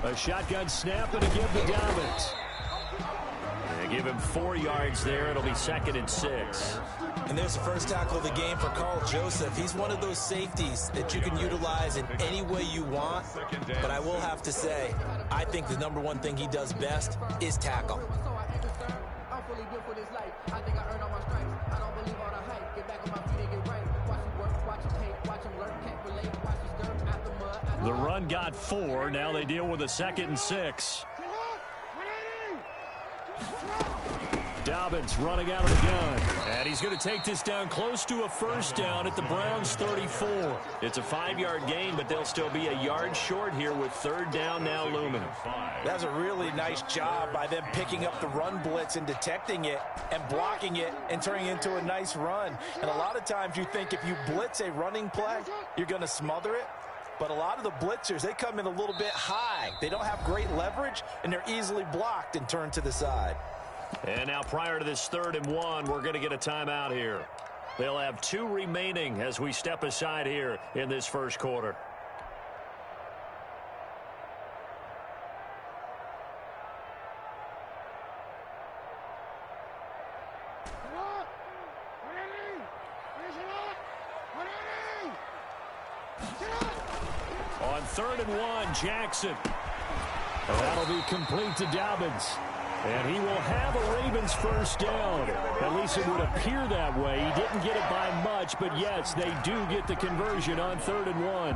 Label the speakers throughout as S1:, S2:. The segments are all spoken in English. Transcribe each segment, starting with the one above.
S1: A shotgun snap and a give to Dobbins. They give him 4 yards there. It'll be 2nd and 6.
S2: And there's the first tackle of the game for Carl Joseph. He's one of those safeties that you can utilize in any way you want. But I will have to say, I think the number one thing he does best is tackle.
S1: The run got 4. Now they deal with a 2nd and 6. Dobbins running out of the gun. And he's going to take this down close to a first down at the Browns' 34. It's a 5-yard gain, but they'll still be a yard short here with 3rd down now looming.
S2: That's a really nice job by them picking up the run blitz and detecting it and blocking it and turning it into a nice run. And a lot of times you think if you blitz a running play, you're going to smother it. But a lot of the blitzers, they come in a little bit high. They don't have great leverage, and they're easily blocked and turned to the side.
S1: And now prior to this 3rd and 1, we're going to get a timeout here. They'll have 2 remaining as we step aside here in this first quarter. On 3rd and 1, Jackson. And that'll be complete to Dobbins. And he will have a Ravens first down. At least it would appear that way. He didn't get it by much, but yes, they do get the conversion on 3rd and 1.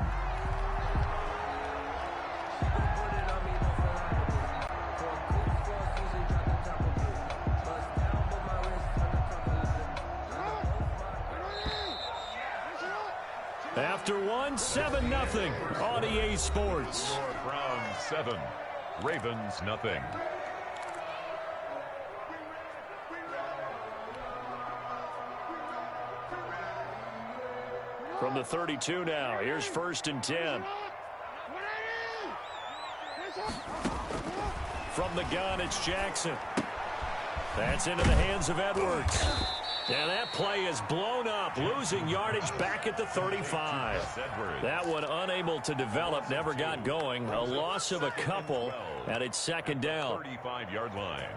S1: After 1, 7-0 on EA Sports.
S3: Browns 7, Ravens nothing.
S1: From the 32 now, here's 1st and 10. From the gun, it's Jackson. That's into the hands of Edwards. And that play is blown up, losing yardage back at the 35. That one unable to develop, never got going. A loss of a couple, and it's 2nd down.
S3: 35-yard line.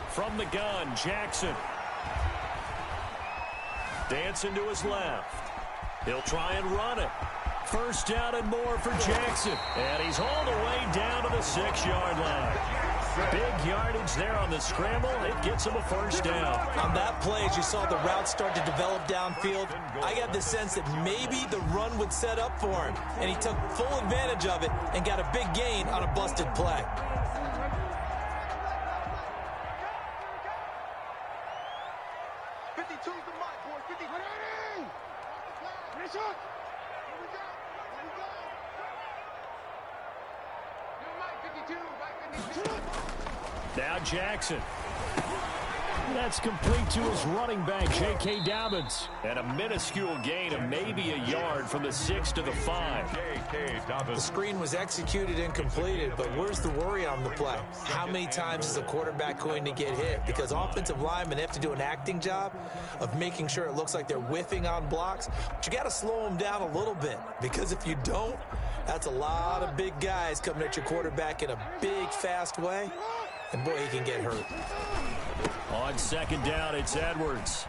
S1: From the gun, Jackson. Dancing to his left. He'll try and run it. First down and more for Jackson. And he's hauled away down to the 6-yard line. Big yardage there on the scramble. It gets him a first down.
S2: On that play, as you saw the route start to develop downfield, I got the sense that maybe the run would set up for him. And he took full advantage of it and got a big gain on a busted play.
S1: Now Jackson. That's complete to his running back, J.K. Dobbins. And a minuscule gain of maybe a yard from the 6 to the 5.
S2: The screen was executed and completed, but where's the worry on the play? How many times is a quarterback going to get hit? Because offensive linemen have to do an acting job of making sure it looks like they're whiffing on blocks. But you got to slow them down a little bit, because if you don't, that's a lot of big guys coming at your quarterback in a big, fast way. And boy, he can get hurt.
S1: On 2nd down, it's Edwards.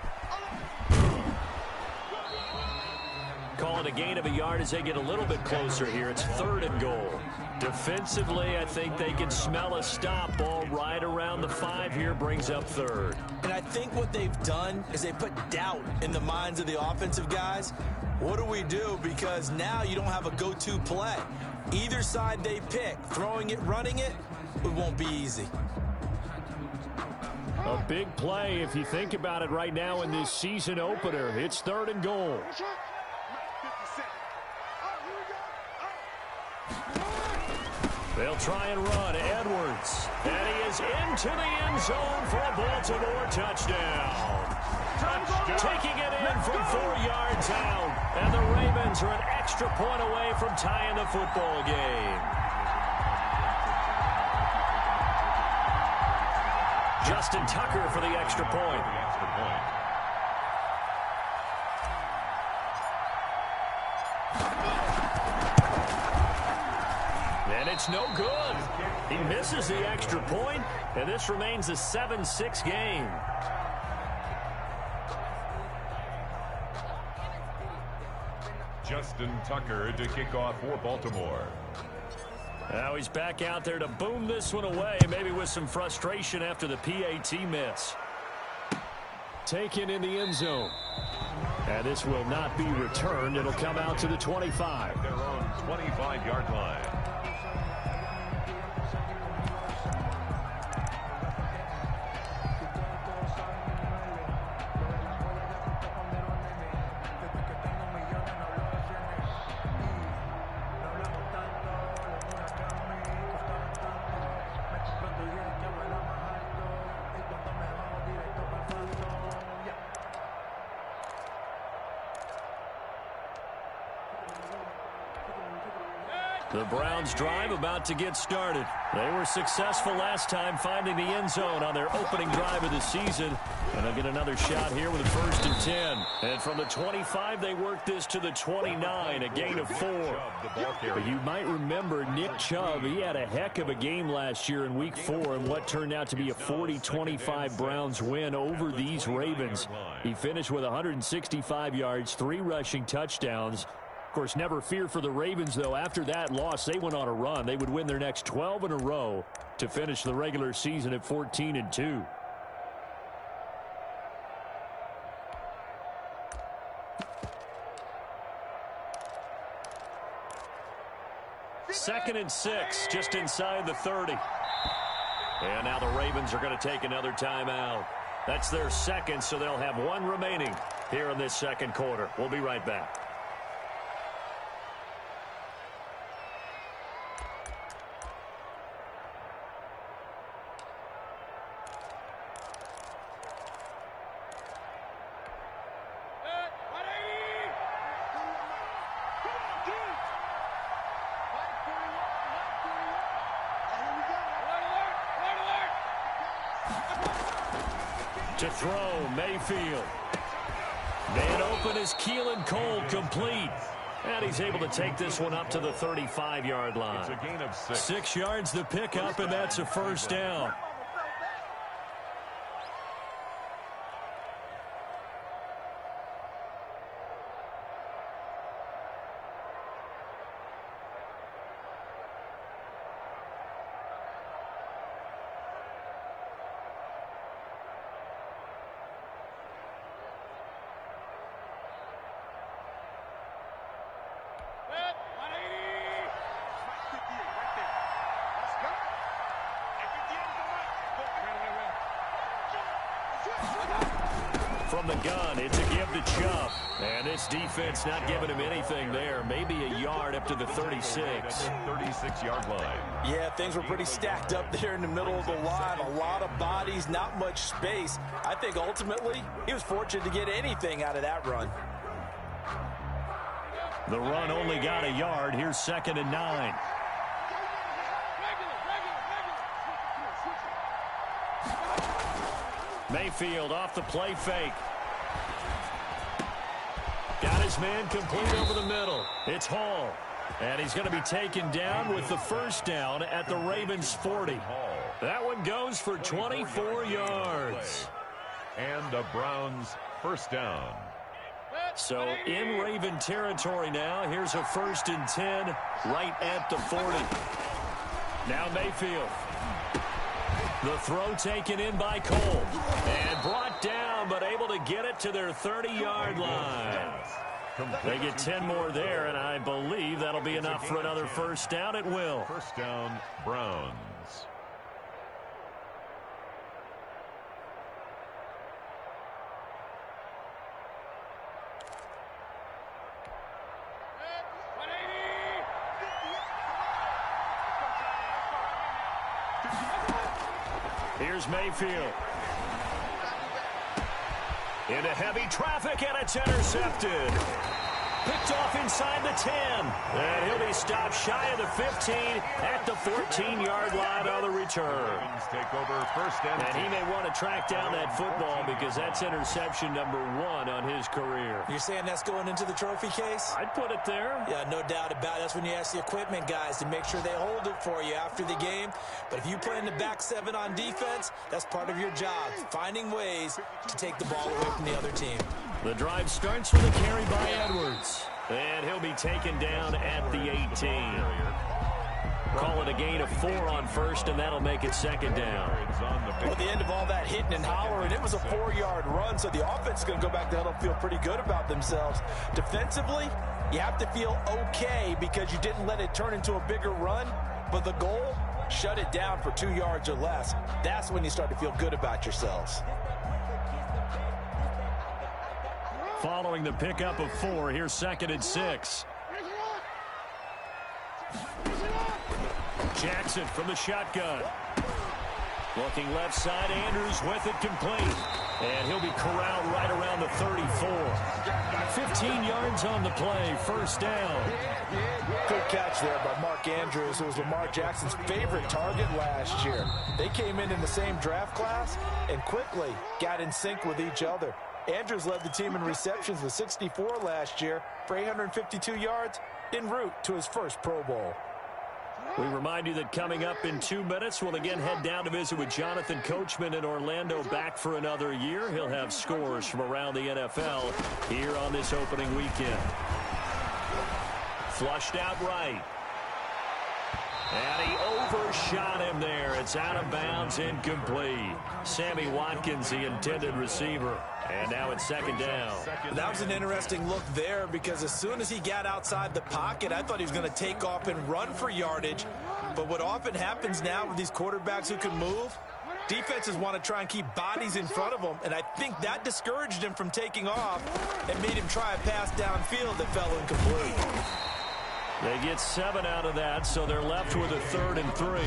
S1: Call it a gain of a yard as they get a little bit closer here. It's 3rd and goal. Defensively, I think they can smell a stop ball right around the 5 here, brings up 3rd.
S2: And I think what they've done is they put doubt in the minds of the offensive guys. What do we do? Because now you don't have a go-to play. Either side they pick, throwing it, running it, it won't be easy.
S1: A big play if you think about it right now in this season opener. It's 3rd and goal. They'll try and run. Edwards. And he is into the end zone for a Baltimore touchdown. Taking it in from 4 yards out. And the Ravens are an extra point away from tying the football game. Justin Tucker for the extra point. And it's no good. He misses the extra point, and this remains a 7-6 game.
S3: Justin Tucker to kick off for Baltimore.
S1: Now he's back out there to boom this one away, maybe with some frustration after the PAT miss. Taken in the end zone. And this will not be returned. It'll come out to the 25.
S3: Their own 25-yard line.
S1: The Browns' drive about to get started. They were successful last time finding the end zone on their opening drive of the season. And they'll get another shot here with a 1st and 10. And from the 25, they worked this to the 29, a gain of 4. But you might remember Nick Chubb. He had a heck of a game last year in Week 4 in what turned out to be a 40-25 Browns win over these Ravens. He finished with 165 yards, 3 rushing touchdowns. Of course, never fear for the Ravens, though. After that loss, they went on a run. They would win their next 12 in a row to finish the regular season at 14-2. Second and 6, just inside the 30. And now the Ravens are going to take another timeout. That's their second, so they'll have 1 remaining here in this second quarter. We'll be right back. To throw, Mayfield. Man open is Keelan Cole, complete. And he's able to take this one up to the 35-yard line.
S3: It's a gain of 6.
S1: 6 yards the pickup, and that's a 1st down. From the gun, it's a give to Chubb. And this defense not giving him anything there. Maybe a yard up to the 36.
S3: 36-yard line.
S2: Yeah, things were pretty stacked up there in the middle of the line. A lot of bodies, not much space. I think ultimately he was fortunate to get anything out of that run.
S1: The run only got a yard. Here's 2nd and 9. Mayfield off the play fake. Got his man complete over the middle. It's Hall. And he's going to be taken down with the 1st down at the Ravens' 40. That one goes for 24 yards.
S3: And the Browns' 1st down.
S1: So in Raven territory now. Here's a 1st and 10 right at the 40. Now Mayfield. The throw taken in by Cole. And brought down, but able to get it to their 30-yard line. They get 10 more there, and I believe that'll be enough for another 1st down. It will.
S3: 1st down, Browns.
S1: Here's Mayfield. Into heavy traffic, and it's intercepted. Picked off inside the 10. And he'll be stopped shy of the 15 at the 14-yard line on the return.
S3: Take over first and
S1: he may want to track down that football because that's interception number 1 on his career.
S2: You're saying that's going into the trophy case?
S1: I'd put it there.
S2: Yeah, no doubt about it. That's when you ask the equipment guys to make sure they hold it for you after the game. But if you play in the back 7 on defense, that's part of your job, finding ways to take the ball away from the other team.
S1: The drive starts with a carry by Edwards. And he'll be taken down at the 18. Call it a gain of 4 on first, and that'll make it second down.
S4: Well, at the end of all that hitting and hollering, it was a 4-yard run, so the offense is going to go back to huddle, feel pretty good about themselves. Defensively, you have to feel okay because you didn't let it turn into a bigger run, but the goal, shut it down for 2 yards or less. That's when you start to feel good about yourselves.
S1: Following the pickup of 4, here's 2nd and 6. Jackson from the shotgun. Looking left side, Andrews with it complete. And he'll be corralled right around the 34. 15 yards on the play, first down.
S4: Good catch there by Mark Andrews, who was Lamar Jackson's favorite target last year. They came in the same draft class and quickly got in sync with each other. Andrews led the team in receptions with 64 last year for 852 yards en route to his first Pro Bowl.
S1: We remind you that coming up in 2 minutes, we'll again head down to visit with Jonathan Coachman in Orlando, back for another year. He'll have scores from around the NFL here on this opening weekend. Flushed out right. And he overshot him there. It's out of bounds, incomplete. Sammy Watkins, the intended receiver. And now it's second down.
S2: That was an interesting look there because as soon as he got outside the pocket, I thought he was going to take off and run for yardage. But what often happens now with these quarterbacks who can move, defenses want to try and keep bodies in front of them, and I think that discouraged him from taking off and made him try a pass downfield that fell incomplete.
S1: They get 7 out of that, so they're left with a 3rd and 3.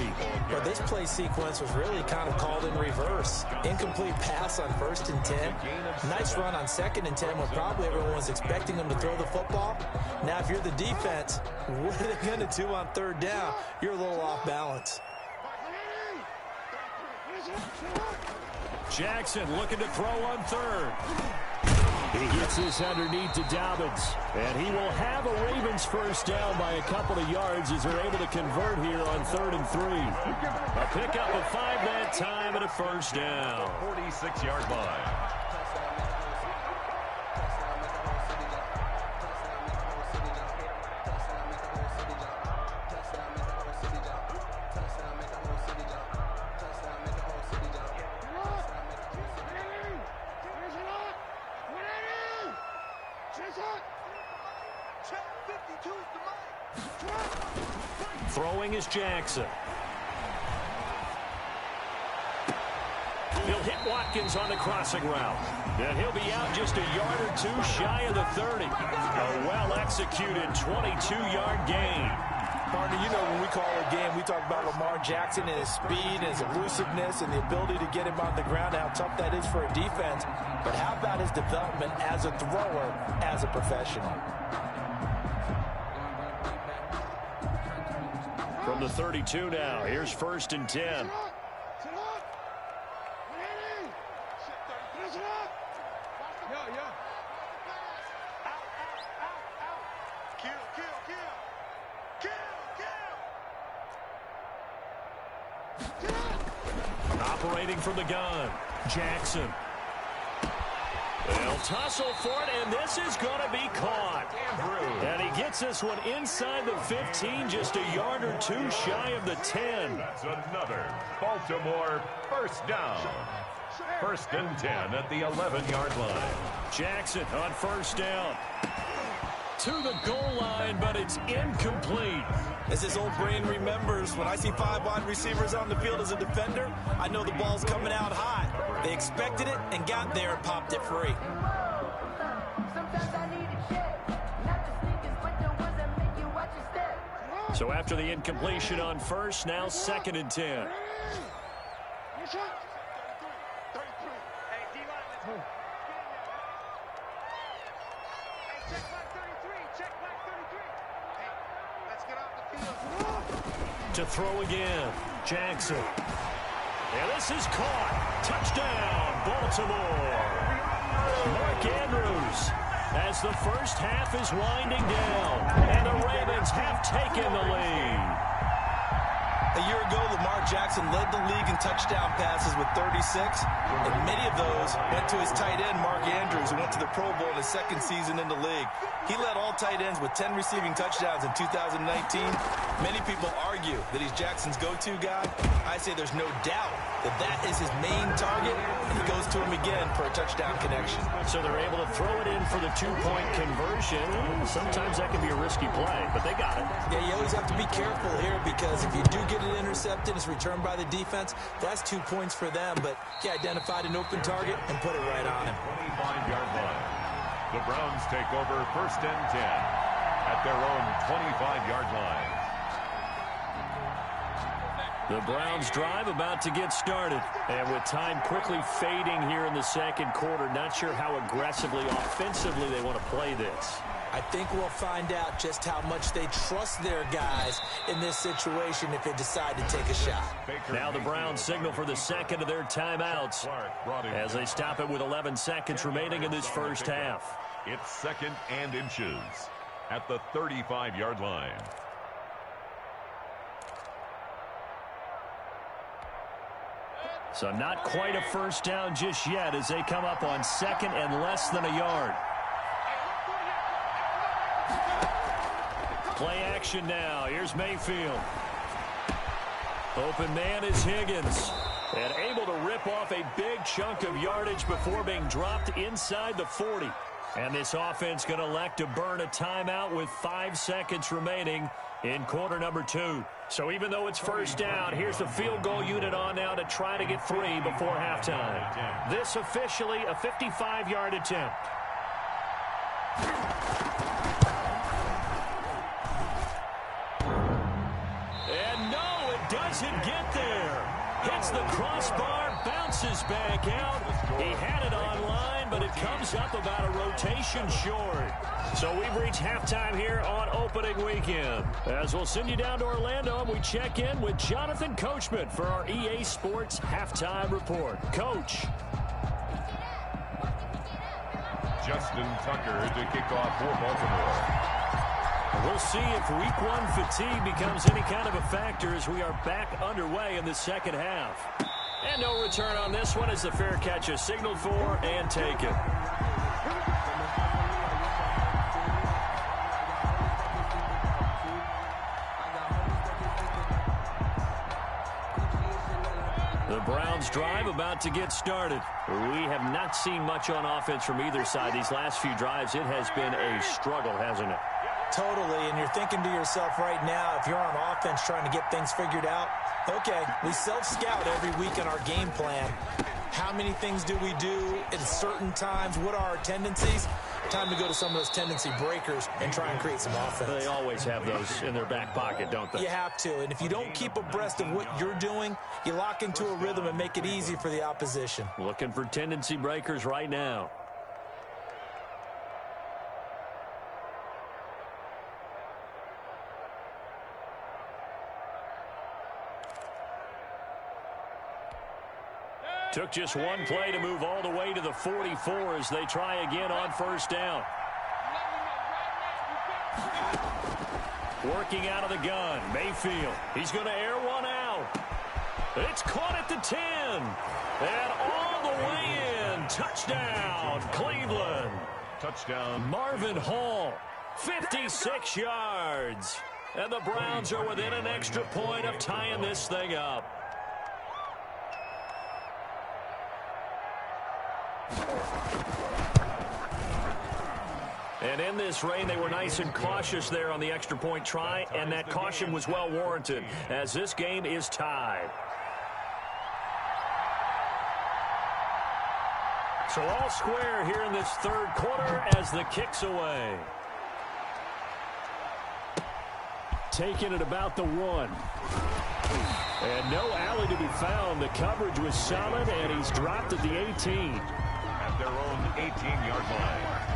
S2: But this play sequence was really kind of called in reverse. Incomplete pass on 1st and 10. Nice run on 2nd and 10 when probably everyone was expecting them to throw the football. Now, if you're the defense, what are they going to do on 3rd down? You're a little off balance.
S1: Jackson looking to throw on 3rd. He gets this underneath to Dobbins, and he will have a Ravens first down by a couple of yards as they're able to convert here on 3rd and 3. A pickup of 5 that time and a first down.
S3: 46-yard line.
S1: Throwing is Jackson. He'll hit Watkins on the crossing route. And he'll be out just a yard or 2 shy of the 30. A well-executed 22-yard gain.
S4: Partner, you know when we call a game, we talk about Lamar Jackson and his speed and his elusiveness and the ability to get him on the ground, how tough that is for a defense. But how about his development as a thrower, as a professional?
S1: From the 32 now, here's 1st and 10. Operating from the gun, Jackson. They'll tussle for it, and this is going to be caught. And he gets this one inside the 15, just a yard or 2 shy of the 10.
S3: That's another Baltimore first down. 1st and 10 at the 11-yard line.
S1: Jackson on 1st down. To the goal line, but it's incomplete.
S2: As his old brain remembers, when I see 5 wide receivers on the field as a defender, I know the ball's coming out hot. They expected it and got there and popped it free.
S1: So after the incompletion on 1st, now 2nd and 10. To throw again, Jackson. And this is caught. Touchdown, Baltimore. Mark Andrews, as the first half is winding down, and the Ravens have taken the lead.
S4: A year ago, Lamar Jackson led the league in touchdown passes with 36, and many of those went to his tight end, Mark Andrews, who went to the Pro Bowl in his second season in the league. He led all tight ends with 10 receiving touchdowns in 2019. Many people argue that he's Jackson's go-to guy. I say there's no doubt that that is his main target, and he goes to him again for a touchdown connection.
S1: So they're able to throw it in for the two-point conversion. Sometimes that can be a risky play, but they got it.
S2: Yeah, you always have to be careful here because if you do get it intercepted, it's returned by the defense, that's 2 points for them, but he identified an open target and put it right on him.
S3: 25-yard line. The Browns take over 1st and 10 at their own 25-yard line.
S1: The Browns drive about to get started. And with time quickly fading here in the second quarter, not sure how aggressively, offensively they want to play this.
S2: I think we'll find out just how much they trust their guys in this situation if they decide to take a shot.
S1: Now the Browns signal for the second of their timeouts as they stop it with 11 seconds remaining in this first half.
S3: It's 2nd and inches at the 35-yard line.
S1: So not quite a first down just yet as they come up on 2nd and less than a yard. Play action now. Here's Mayfield. Open man is Higgins. And able to rip off a big chunk of yardage before being dropped inside the 40. And this offense going to elect to burn a timeout with 5 seconds remaining in quarter number 2. So even though it's first down, here's the field goal unit on now to try to get 3 before halftime. This officially a 55-yard attempt. And no, it doesn't get there. Hits the crossbar, bounces back out. He had it online, but it comes up about a rotation short. So we've reached halftime here on opening weekend. As we'll send you down to Orlando, and we check in with Jonathan Coachman for our EA Sports Halftime Report. Coach.
S3: Justin Tucker to kick off for Baltimore.
S1: We'll see if week 1 fatigue becomes any kind of a factor as we are back underway in the second half. And no return on this one as the fair catch is signaled for and taken. The Browns drive about to get started. We have not seen much on offense from either side these last few drives. It has been a struggle, hasn't it?
S2: Totally, and you're thinking to yourself right now, if you're on offense trying to get things figured out, okay, we self-scout every week in our game plan. How many things do we do at certain times? What are our tendencies? Time to go to some of those tendency breakers and try and create some offense.
S1: They always have those in their back pocket, don't they?
S2: You have to, and if you don't keep abreast of what you're doing, you lock into a rhythm and make it easy for the opposition.
S1: Looking for tendency breakers right now. Took just one play to move all the way to the 44 as they try again on first down. Working out of the gun, Mayfield. He's going to air one out. It's caught at the 10. And all the way in. Touchdown, Cleveland.
S3: Touchdown.
S1: Marvin Hall, 56 yards. And the Browns are within an extra point of tying this thing up. And in this rain, they were nice and cautious there on the extra point try, and that caution was well warranted as this game is tied. So all square here in this third quarter as the kick's away. Taking it about the 1. And no alley to be found. The coverage was solid, and he's dropped at the 18.
S3: At their own 18-yard line.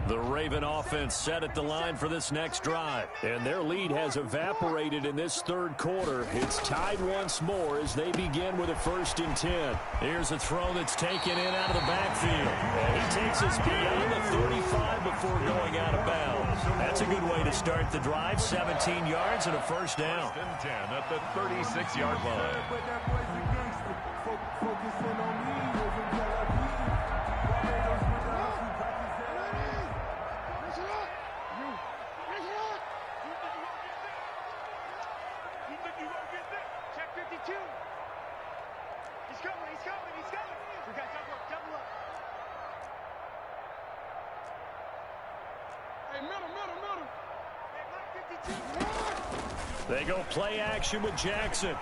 S1: The Raven offense set at the line for this next drive. And their lead has evaporated in this third quarter. It's tied once more as they begin with a 1st and 10. Here's a throw that's taken in out of the backfield. And he takes us beyond the 35 before going out of bounds. That's a good way to start the drive. 17 yards and a 1st down.
S3: 1st and 10 at the 36-yard line.
S1: They go play action with Jackson.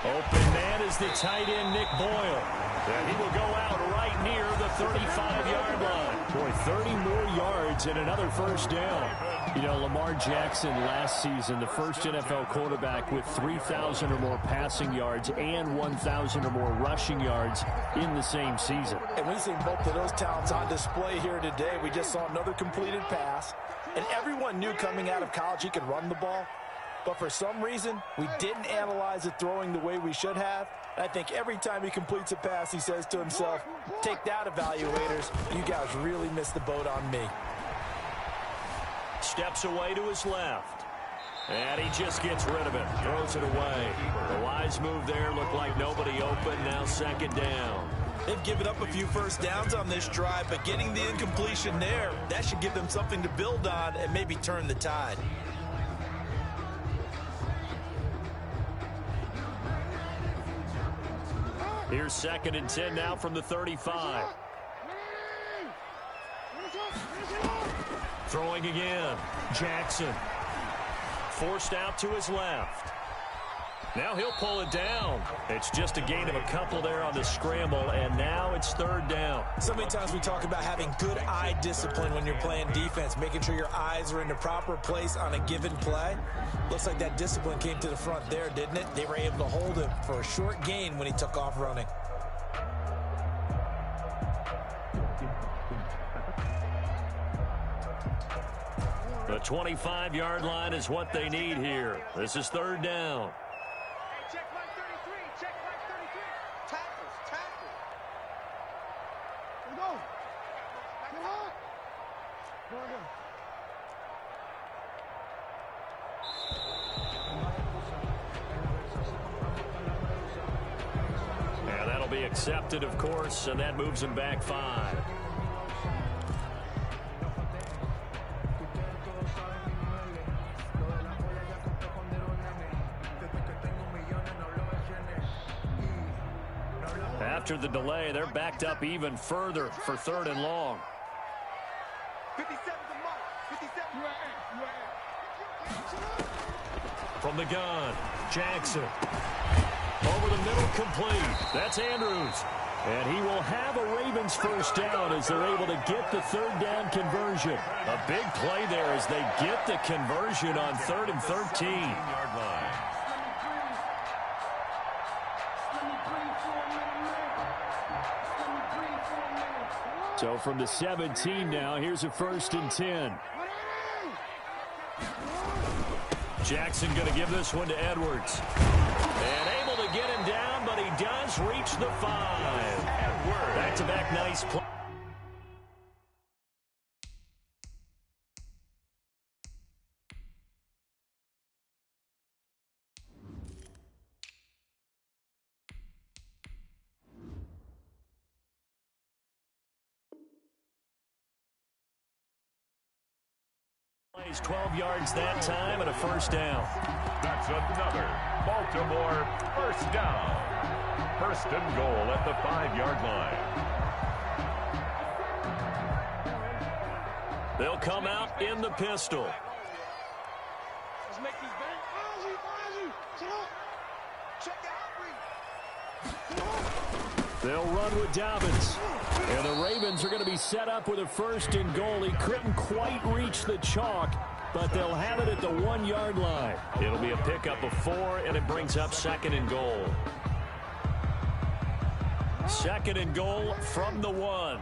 S1: Open man is the tight end, Nick Boyle. And he will go out right near the 35-yard line. Boy, 30 more yards and another 1st down. You know, Lamar Jackson last season, the first NFL quarterback with 3,000 or more passing yards and 1,000 or more rushing yards in the same season.
S4: And we've seen both of those talents on display here today. We just saw another completed pass. And everyone knew coming out of college he could run the ball. But for some reason, we didn't analyze it throwing the way we should have. And I think every time he completes a pass, he says to himself, take that, evaluators. You guys really missed the boat on me.
S1: Steps away to his left. And he just gets rid of it. Throws it away. The wise move there. Looked like nobody open. Now 2nd down.
S2: They've given up a few 1st downs on this drive, but getting the incompletion there, that should give them something to build on and maybe turn the tide.
S1: Here's 2nd and 10 now from the 35. Throwing again. Jackson. Forced out to his left. Now he'll pull it down. It's just a gain of a couple there on the scramble, and now it's 3rd down.
S2: So many times we talk about having good eye discipline when you're playing defense, making sure your eyes are in the proper place on a given play. Looks like that discipline came to the front there, didn't it? They were able to hold him for a short gain when he took off running.
S1: The 25-yard line is what they need here. This is 3rd down.
S5: Check mark 33. Check mark 33. Tackles. Tackles. Let's go. Come on. Go again.
S1: And that'll be accepted, of course, and that moves him back 5. After the delay, they're backed up even further for 3rd and long.
S5: 57 the mark. 57.
S1: From the gun, Jackson. Over the middle, complete. That's Andrews. And he will have a Ravens 1st down as they're able to get the 3rd down conversion. A big play there as they get the conversion on 3rd and 13. So from the 17 now, here's a 1st and 10. Jackson going to give this one to Edwards. And able to get him down, but he does reach the 5. Back-to-back nice play. Plays 12 yards that time and a 1st down.
S3: That's another Baltimore 1st down. 1st and goal at the 5-yard line.
S1: They'll come out in the pistol.
S5: Let's make these better.
S1: They'll run with Dobbins. And the Ravens are going to be set up with a 1st and goal. He couldn't quite reach the chalk, but they'll have it at the 1-yard line. It'll be a pickup of 4, and it brings up 2nd and goal. 2nd and goal from the 1.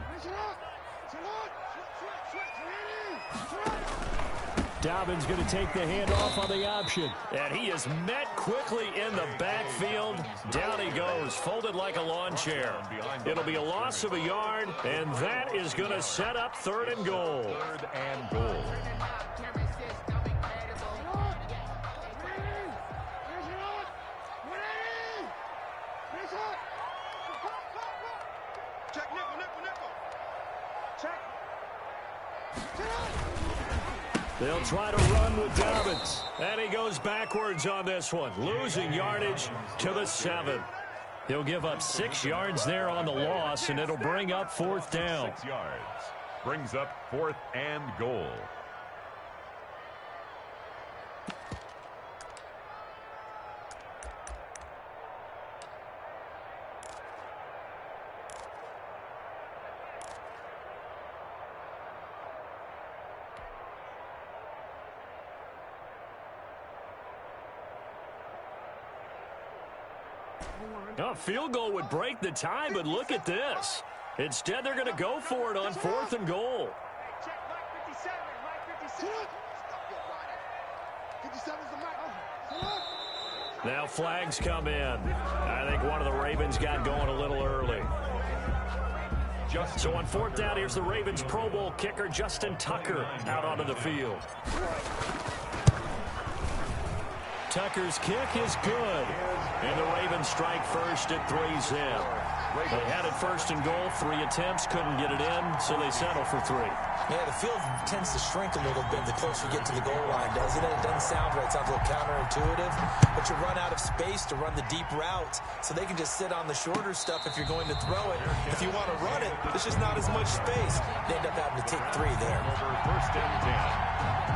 S1: Dobbins going to take the handoff on the option. And he is met quickly in the backfield. Down he goes, folded like a lawn chair. It'll be a loss of a yard, and that is going to set up 3rd and goal.
S3: 3rd and goal.
S5: Check nickel. Check.
S1: They'll try to run with Dobbins. And he goes backwards on this one, losing yardage to the 7. He'll give up 6 yards there on the loss, and it'll bring up 4th down.
S3: 6 yards. Brings up 4th and goal.
S1: A field goal would break the tie, but look at this. Instead, they're going to go for it on 4th and goal.
S5: Hey, check Mike 57. Mike 57. 57's the mic.
S1: Now flags come in. I think one of the Ravens got going a little early. So on 4th down, here's the Ravens Pro Bowl kicker, Justin Tucker, out onto the field. Tucker's kick is good. And the Ravens strike first at 3 zip. They had it 1st and goal, 3 attempts, couldn't get it in, so they settle for 3.
S2: Yeah, the field tends to shrink a little bit the closer you get to the goal line, doesn't it? It doesn't sound right. It sounds a little counterintuitive. But you run out of space to run the deep routes, so they can just sit on the shorter stuff if you're going to throw it. If you want to run it, there's just not as much space. They end up having to take 3 there.
S3: Over 1st and 10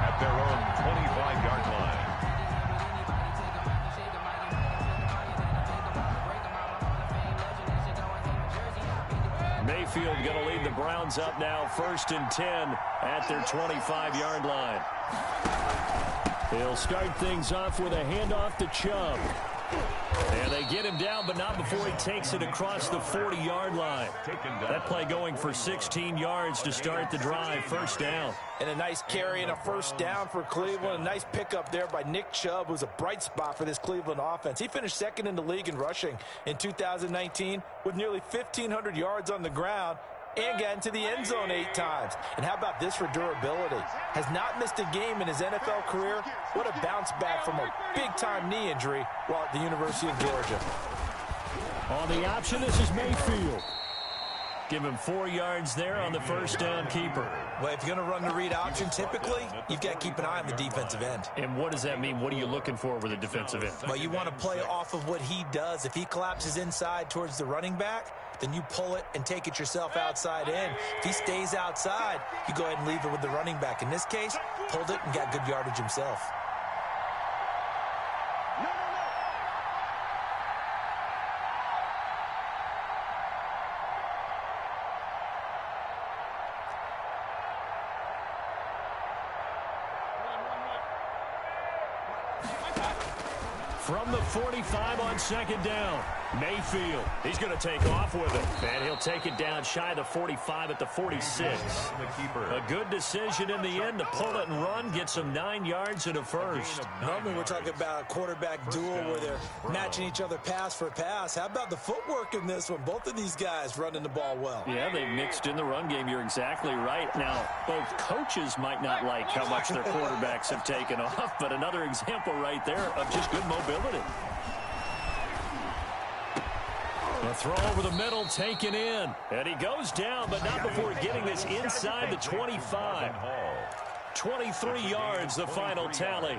S3: at their own 25-yard line.
S1: Mayfield going to lead the Browns up now, 1st and 10 at their 25-yard line. He'll start things off with a handoff to Chubb. And they get him down, but not before he takes it across the 40-yard line. That play going for 16 yards to start the drive, 1st down.
S4: And a nice carry and a 1st down for Cleveland. A nice pickup there by Nick Chubb, who's a bright spot for this Cleveland offense. He finished 2nd in the league in rushing in 2019 with nearly 1,500 yards on the ground and got into the end zone 8 times. And how about this for durability? Has not missed a game in his NFL career. What a bounce back from a big-time knee injury while at the University of Georgia.
S1: On the option, this is Mayfield. Give him 4 yards there on the 1st down keeper.
S2: Well, if you're going to run the read option, typically, you've got to keep an eye on the defensive end.
S1: And what does that mean? What are you looking for with a defensive end?
S2: Well, you want to play off of what he does. If he collapses inside towards the running back, then you pull it and take it yourself outside in. If he stays outside, you go ahead and leave it with the running back. In this case, pulled it and got good yardage himself.
S1: From the 45 on 2nd down, Mayfield. He's going to take off with it, and he'll take it down shy of the 45 at the 46. A good decision in the end to pull it and run, get some 9 yards and a 1st.
S2: Normally we're talking about a quarterback duel where they're matching each other pass for pass. How about the footwork in this one? Both of these guys running the ball well.
S1: Yeah, they mixed in the run game. You're exactly right. Now, both coaches might not like how much their quarterbacks have taken off, but another example right there of just good mobility. A throw over the middle, taken in. And he goes down, but not before getting this inside the 25. 23 yards, the final tally.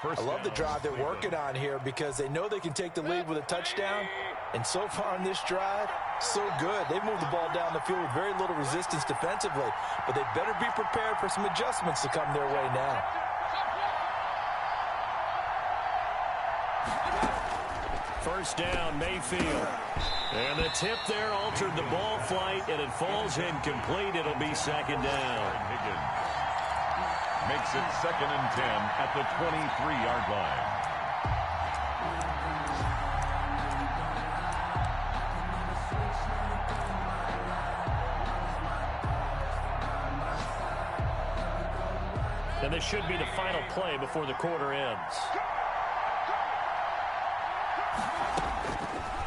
S4: I love the drive they're working on here because they know they can take the lead with a touchdown. And so far in this drive, so good. They've moved the ball down the field with very little resistance defensively. But they better be prepared for some adjustments to come their way now.
S1: First down, Mayfield. And the tip there altered the ball flight, and it falls incomplete. It'll be 2nd down.
S3: Higgins makes it 2nd and 10 at the 23-yard line.
S1: And this should be the final play before the quarter ends.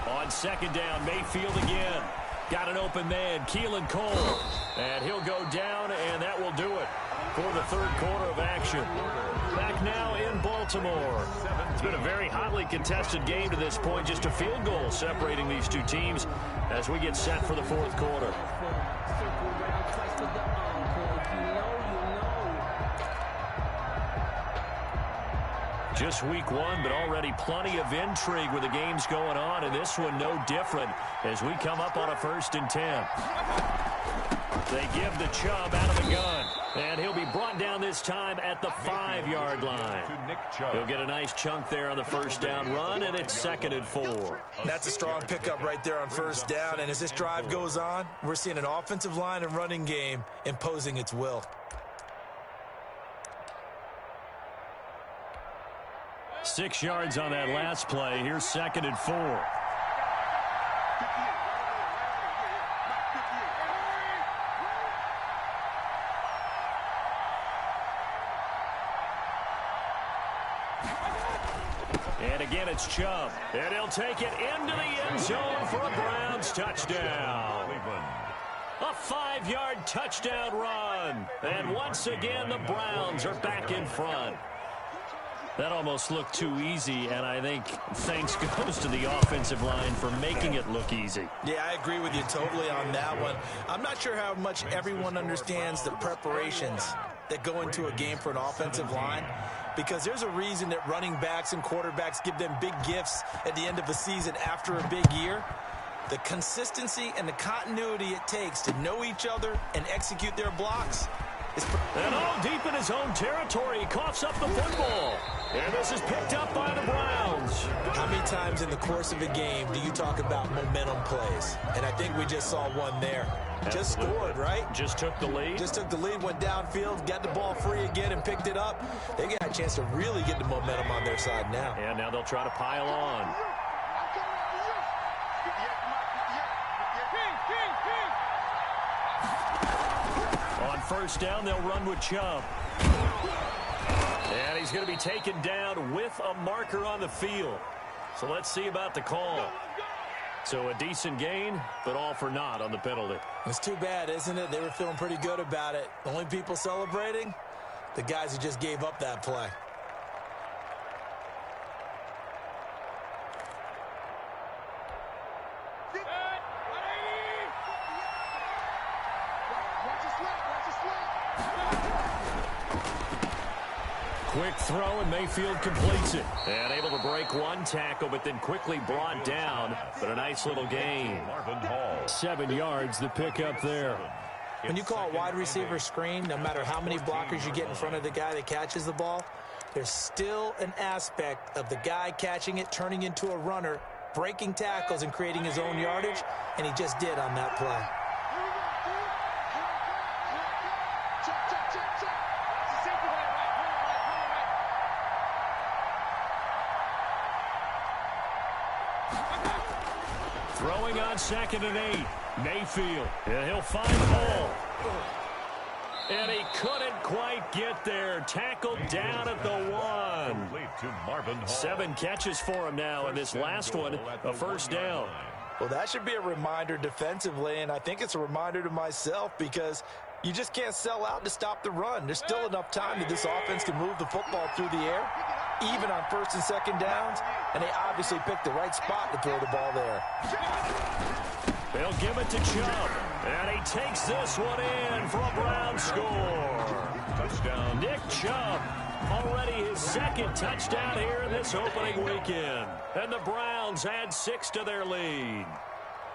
S1: On second down, Mayfield again. Got an open man, Keelan Cole. And he'll go down, and that will do it for the third quarter of action. Back now in Baltimore. It's been a very hotly contested game to this point. Just a field goal separating these two teams as we get set for the fourth quarter. Just week one, but already plenty of intrigue with the games going on, and this one no different as we come up on a 1st and 10. They give the Chubb out of the gun, and he'll be brought down this time at the 5-yard line. He'll get a nice chunk there on the first down run, and it's 2nd and 4.
S2: That's a strong pickup right there on first down, and as this drive goes on, we're seeing an offensive line and running game imposing its will.
S1: Six yards on that last play. Here's 2nd and 4. And again, it's Chubb. And he'll take it into the end zone for a Browns touchdown. A 5-yard touchdown run. And once again, the Browns are back in front. That almost looked too easy, and I think thanks goes to the offensive line for making it look easy.
S2: Yeah, I agree with you totally on that one. I'm not sure how much everyone understands the preparations that go into a game for an offensive line, because there's a reason that running backs and quarterbacks give them big gifts at the end of a season after a big year. The consistency and the continuity it takes to know each other and execute their blocks.
S1: And all deep in his own territory, he coughs up the football. And this is picked up by the Browns.
S2: How many times in the course of a game do you talk about momentum plays? And I think we just saw one there. Just scored, right?
S1: Just took the lead.
S2: Just took the lead, went downfield, got the ball free again, and picked it up. They got a chance to really get the momentum on their side now.
S1: And now they'll try to pile on. On first down, they'll run with Chubb. And he's going to be taken down with a marker on the field. So let's see about the call. So a decent gain, but all for naught on the penalty.
S2: It's too bad, isn't it? They were feeling pretty good about it. The only people celebrating, the guys who just gave up that play.
S1: Quick throw, and Mayfield completes it. And able to break one tackle, but then quickly brought down. But a nice little gain. 7 yards, the pickup there.
S2: When you call a wide receiver screen, no matter how many blockers you get in front of the guy that catches the ball, there's still an aspect of the guy catching it, turning into a runner, breaking tackles and creating his own yardage, and he just did on that play.
S1: Throwing on 2nd and 8. Mayfield. And he'll find Hall. And he couldn't quite get there. Tackled down at the 1. 7 catches for him now, and this last one, a first down.
S4: Well, that should be a reminder defensively, and I think it's a reminder to myself because you just can't sell out to stop the run. There's still enough time that this offense can move the football through the air, even on 1st and 2nd downs, and they obviously picked the right spot to throw the ball there.
S1: They'll give it to Chubb, and he takes this one in for a Brown score. Touchdown. Nick Chubb, already his 2nd touchdown here in this opening weekend. And the Browns add 6 to their lead.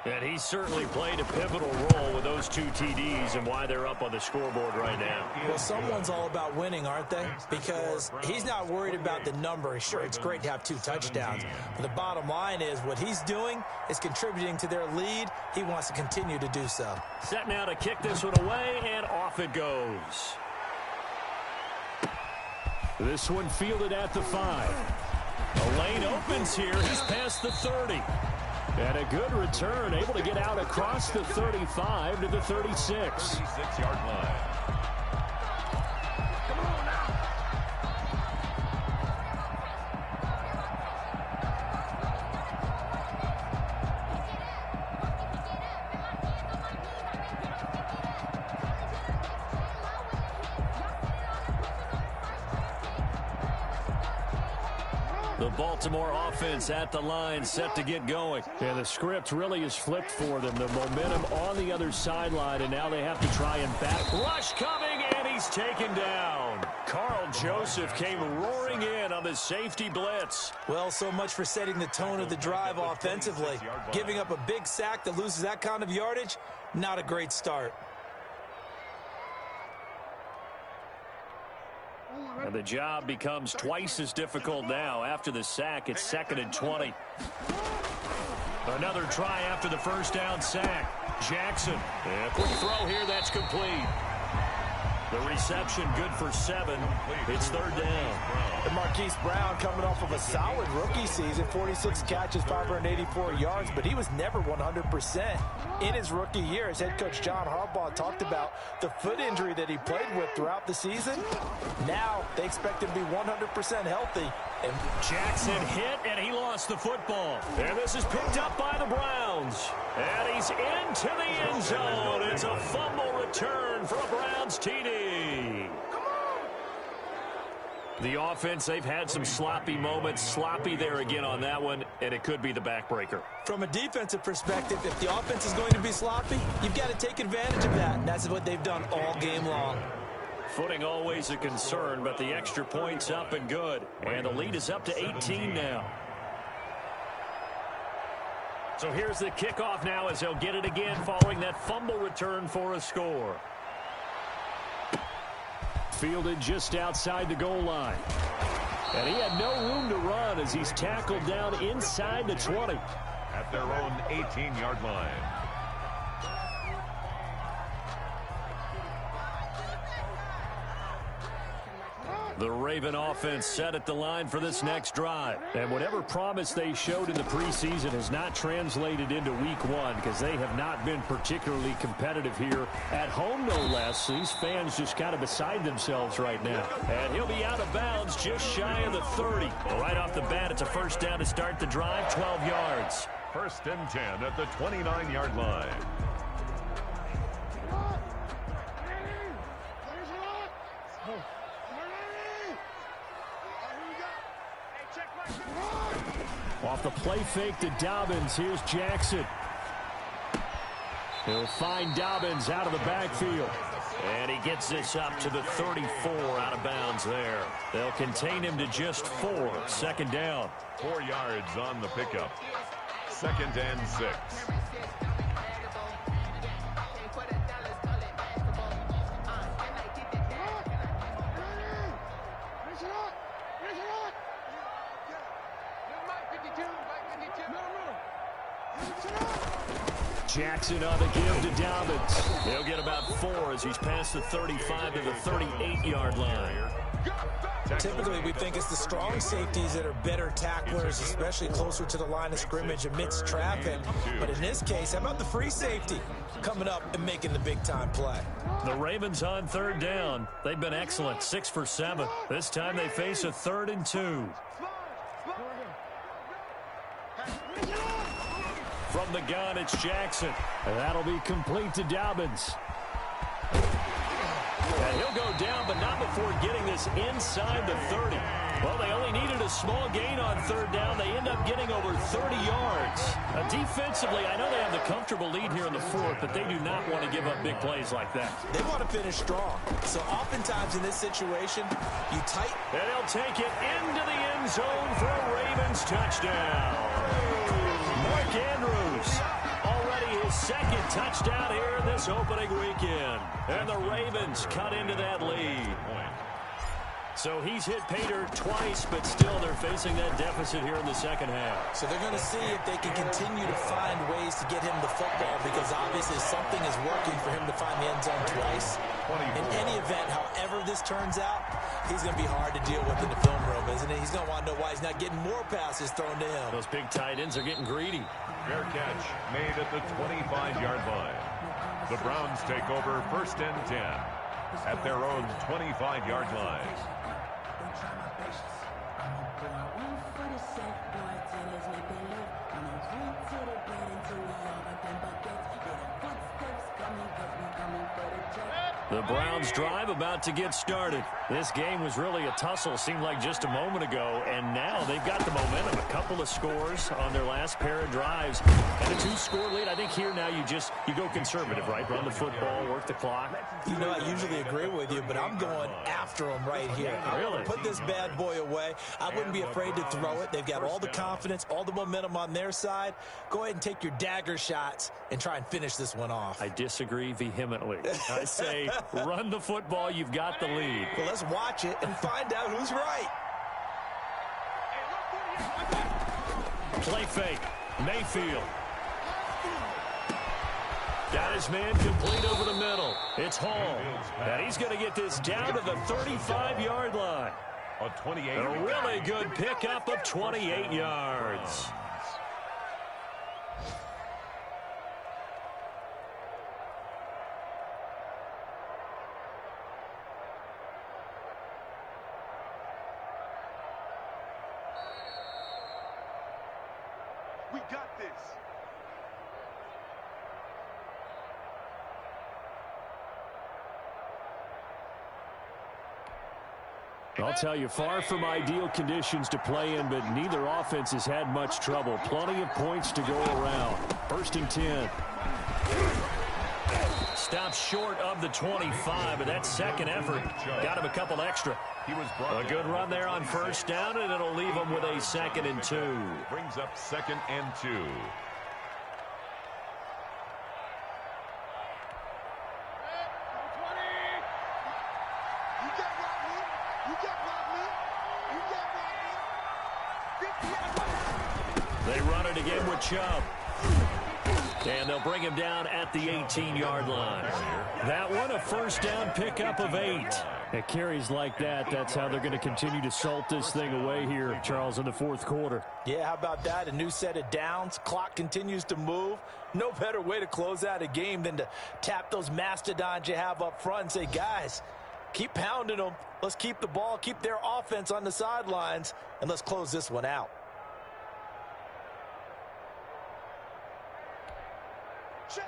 S1: And he certainly played a pivotal role with those 2 TDs and why they're up on the scoreboard right now.
S2: Well, someone's all about winning, aren't they? Because he's not worried about the number. Sure, it's great to have 2 touchdowns. But the bottom line is what he's doing is contributing to their lead. He wants to continue to do so.
S1: Set now to kick this one away, and off it goes. This one fielded at the 5. A lane opens here. He's past the 30. And a good return, able to get out across the 35 to the 36.
S3: 36-yard line.
S1: The Baltimore offense at the line, set to get going. And the script really is flipped for them. The momentum on the other sideline, and now they have to try and back. Rush coming, and he's taken down. Carl Joseph came roaring in on the safety blitz.
S2: Well, so much for setting the tone of the drive offensively. Giving up a big sack that loses that kind of yardage, not a great start.
S1: And the job becomes twice as difficult now. After the sack, it's 2nd and 20. Another try after the first down sack. Jackson, a quick throw here, that's complete. The reception good for 7. It's 3rd down.
S4: And Marquise Brown coming off of a solid rookie season, 46 catches, 584 yards, but he was never 100%. In his rookie year, as head coach John Harbaugh talked about the foot injury that he played with throughout the season. Now they expect him to be 100% healthy. And
S1: Jackson hit, and he lost the football. And this is picked up by the Browns. And he's into the end zone. It's a fumble return for a Browns TD. The offense, they've had some sloppy moments. Sloppy there again on that one, and it could be the backbreaker.
S2: From a defensive perspective, if the offense is going to be sloppy, you've got to take advantage of that, and that's what they've done all game long.
S1: Footing always a concern, but the extra point's up and good. And the lead is up to 18 now. So here's the kickoff now as they'll get it again following that fumble return for a score. Fielded just outside the goal line. And he had no room to run as he's tackled down inside the 20.
S3: At their own 18-yard line.
S1: The Raven offense set at the line for this next drive. And whatever promise they showed in the preseason has not translated into week 1 because they have not been particularly competitive here at home, no less. These fans just kind of beside themselves right now. And he'll be out of bounds just shy of the 30. Right off the bat, it's a first down to start the drive, 12 yards.
S3: 1st and 10 at the 29-yard line.
S1: Off the play fake to Dobbins. Here's Jackson. He'll find Dobbins out of the backfield. And he gets this up to the 34 out of bounds there. They'll contain him to just 4. 2nd down.
S3: 4 yards on the pickup. 2nd and 6.
S1: Jackson on the give to Dobbins. He'll get about 4 as he's past the 35 to the 38-yard line.
S2: Typically, we think it's the strong safeties that are better tacklers, especially closer to the line of scrimmage amidst traffic. But in this case, how about the free safety coming up and making the big-time play?
S1: The Ravens on 3rd down. They've been excellent, 6 for 7. This time they face a 3rd and 2. From the gun, it's Jackson. And that'll be complete to Dobbins. And he'll go down, but not before getting this inside the 30. Well, they only needed a small gain on 3rd down. They end up getting over 30 yards. Defensively, I know they have the comfortable lead here in the 4th, but they do not want to give up big plays like that.
S2: They want to finish strong. So oftentimes in this situation, you tighten.
S1: And he'll take it into the end zone for a Ravens touchdown. Mark Andrews, already his 2nd touchdown here in this opening weekend. And the Ravens cut into that lead. So he's hit Pater twice, but still they're facing that deficit here in the 2nd half.
S2: So they're going to see if they can continue to find ways to get him the football, because obviously something is working for him to find the end zone twice. In any event, however this turns out, he's going to be hard to deal with in the film room, isn't he? He's going to want to know why he's not getting more passes thrown to him.
S1: Those big tight ends are getting greedy.
S3: Fair catch made at the 25-yard line. The Browns take over 1st and 10 at their own 25-yard line.
S1: The Browns drive about to get started. This game was really a tussle, seemed like just a moment ago, and now they've got the momentum. A couple of scores on their last pair of drives. And a 2-score lead. I think here now you go conservative, right? Run the football, work the clock.
S2: You know, I usually agree with you, but I'm going after them right here.
S1: Really?
S2: Put this bad boy away. I wouldn't be afraid to throw it. They've got all the confidence, all the momentum on their side. Go ahead and take your dagger shots and try and finish this one off.
S1: I disagree vehemently. I say run the football. You've got the lead.
S2: Well, let's watch it and find out who's right.
S1: Play fake. Mayfield. Got his man complete over the middle. It's Hall. And he's going to get this down to the 35-yard line. A really good pickup of 28 yards.
S5: We got this.
S1: I'll tell you, far from ideal conditions to play in, but neither offense has had much trouble. Plenty of points to go around. 1st and 10. Stops short of the 25, but that second effort got him a couple extra. A good run there on 1st down, and it'll leave him with a 2nd and 2.
S3: Brings up 2nd and 2.
S1: They run it again with Chubb. And they'll bring him down at the 18-yard line. That one, a 1st down pickup of 8. At carries like that, that's how they're going to continue to salt this thing away here, Charles, in the 4th quarter.
S2: Yeah, how about that? A new set of downs. Clock continues to move. No better way to close out a game than to tap those mastodons you have up front and say, guys, keep pounding them. Let's keep the ball, keep their offense on the sidelines, and let's close this one out.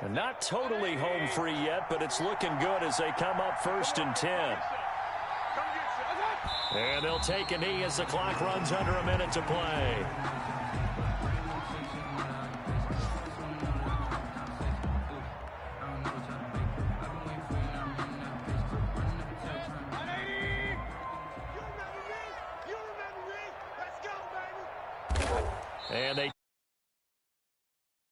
S1: And not totally home free yet, but it's looking good as they come up 1st and 10. And they'll take a knee as the clock runs under a minute to play. And they